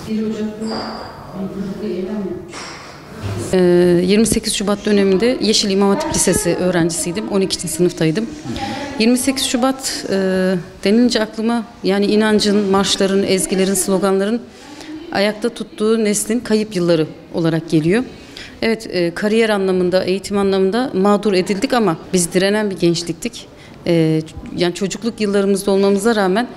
28 Şubat döneminde Yeşil İmam Hatip Lisesi öğrencisiydim. 12. sınıftaydım. 28 Şubat denince aklıma yani inancın, marşların, ezgilerin, sloganların ayakta tuttuğu neslin kayıp yılları olarak geliyor. Evet, kariyer anlamında, eğitim anlamında mağdur edildik ama biz direnen bir gençliktik. Yani çocukluk yıllarımızda olmamıza rağmen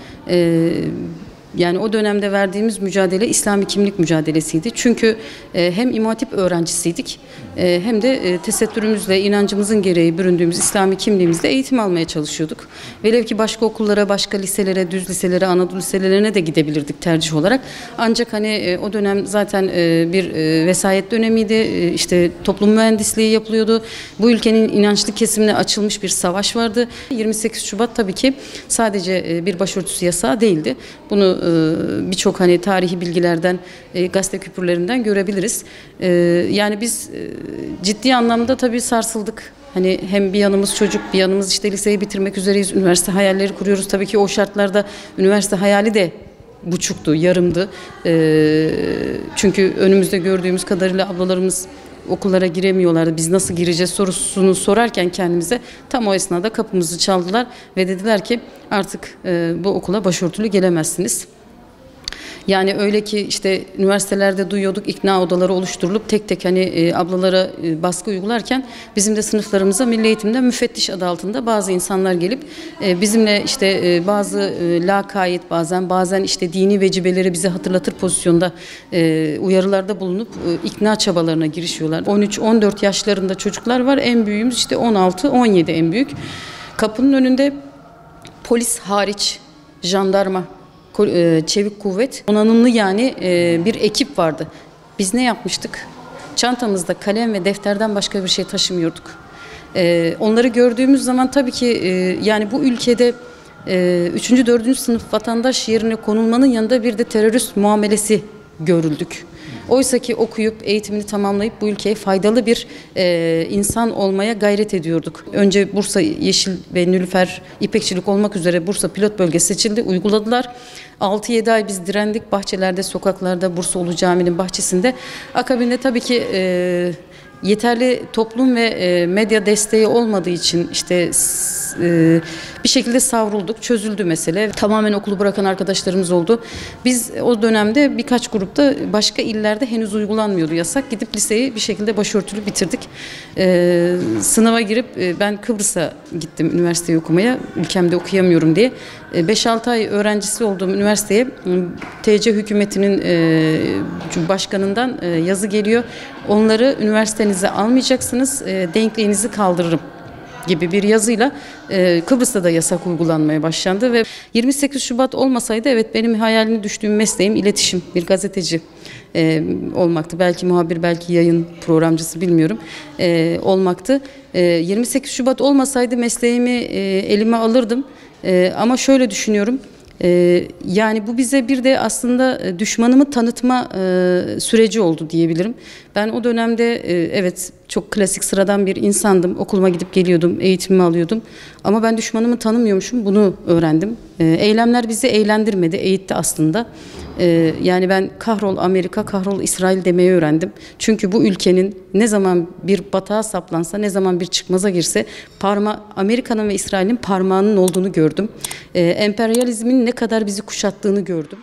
yani o dönemde verdiğimiz mücadele İslami kimlik mücadelesiydi. Çünkü hem İmam Hatip öğrencisiydik hem de tesettürümüzle, inancımızın gereği büründüğümüz İslami kimliğimizle eğitim almaya çalışıyorduk. Velev ki başka okullara, başka liselere, düz liselere, Anadolu liselerine de gidebilirdik tercih olarak. Ancak hani o dönem zaten bir vesayet dönemiydi. İşte toplum mühendisliği yapılıyordu. Bu ülkenin inançlı kesimine açılmış bir savaş vardı. 28 Şubat tabii ki sadece bir başörtüsü yasağı değildi. Bunu birçok hani tarihi bilgilerden, gazete küpürlerinden görebiliriz. Yani biz ciddi anlamda tabii sarsıldık. Hani hem bir yanımız çocuk, bir yanımız işte liseyi bitirmek üzereyiz, üniversite hayalleri kuruyoruz. Tabii ki o şartlarda üniversite hayali de buçuktu, yarımdı. Çünkü önümüzde gördüğümüz kadarıyla ablalarımız okullara giremiyorlardı. Biz nasıl gireceğiz sorusunu sorarken kendimize tam o esnada kapımızı çaldılar ve dediler ki artık bu okula başörtülü gelemezsiniz. Yani öyle ki işte üniversitelerde duyuyorduk, ikna odaları oluşturulup tek tek hani ablalara baskı uygularken bizim de sınıflarımıza Milli Eğitim'den müfettiş adı altında bazı insanlar gelip bizimle işte bazı lakayt bazen işte dini vecibeleri bize hatırlatır pozisyonda uyarılarda bulunup ikna çabalarına girişiyorlar. 13-14 yaşlarında çocuklar var. En büyüğümüz işte 16-17 en büyük. Kapının önünde polis hariç jandarma, çevik kuvvet, donanımlı yani bir ekip vardı. Biz ne yapmıştık? Çantamızda kalem ve defterden başka bir şey taşımıyorduk. Onları gördüğümüz zaman tabii ki yani bu ülkede 3. 4. sınıf vatandaş yerine konulmanın yanında bir de terörist muamelesi görüldük. Oysa ki okuyup eğitimini tamamlayıp bu ülkeye faydalı bir insan olmaya gayret ediyorduk. Önce Bursa Yeşil ve Nilüfer İpekçilik olmak üzere Bursa pilot bölge seçildi, uyguladılar. 6-7 ay biz direndik bahçelerde, sokaklarda, Bursa Ulu Cami'nin bahçesinde. Akabinde tabii ki yeterli toplum ve medya desteği olmadığı için işte bir şekilde savrulduk, çözüldü mesele. Tamamen okulu bırakan arkadaşlarımız oldu. Biz o dönemde birkaç grupta başka illerde henüz uygulanmıyordu yasak. Gidip liseyi bir şekilde başörtülü bitirdik. Sınava girip ben Kıbrıs'a gittim üniversiteyi okumaya. Ülkemde okuyamıyorum diye. 5-6 ay öğrencisi olduğum üniversiteye TC hükümetinin başkanından yazı geliyor. Onları üniversitenize almayacaksınız, denkliğinizi kaldırırım gibi bir yazıyla Kıbrıs'ta da yasak uygulanmaya başlandı ve 28 Şubat olmasaydı evet benim hayalini düştüğüm mesleğim iletişim, bir gazeteci olmaktı. Belki muhabir, belki yayın programcısı bilmiyorum olmaktı. 28 Şubat olmasaydı mesleğimi elime alırdım ama şöyle düşünüyorum. Yani bu bize bir de aslında düşmanımı tanıtma süreci oldu diyebilirim. Ben o dönemde evet çok klasik sıradan bir insandım. Okuluma gidip geliyordum, eğitimimi alıyordum. Ama ben düşmanımı tanımıyormuşum, bunu öğrendim. Eylemler bizi eğlendirmedi, eğitti aslında. Yani ben kahrol Amerika, kahrol İsrail demeyi öğrendim. Çünkü bu ülkenin ne zaman bir batağa saplansa, ne zaman bir çıkmaza girse Amerika'nın ve İsrail'in parmağının olduğunu gördüm. Emperyalizmin ne kadar bizi kuşattığını gördüm.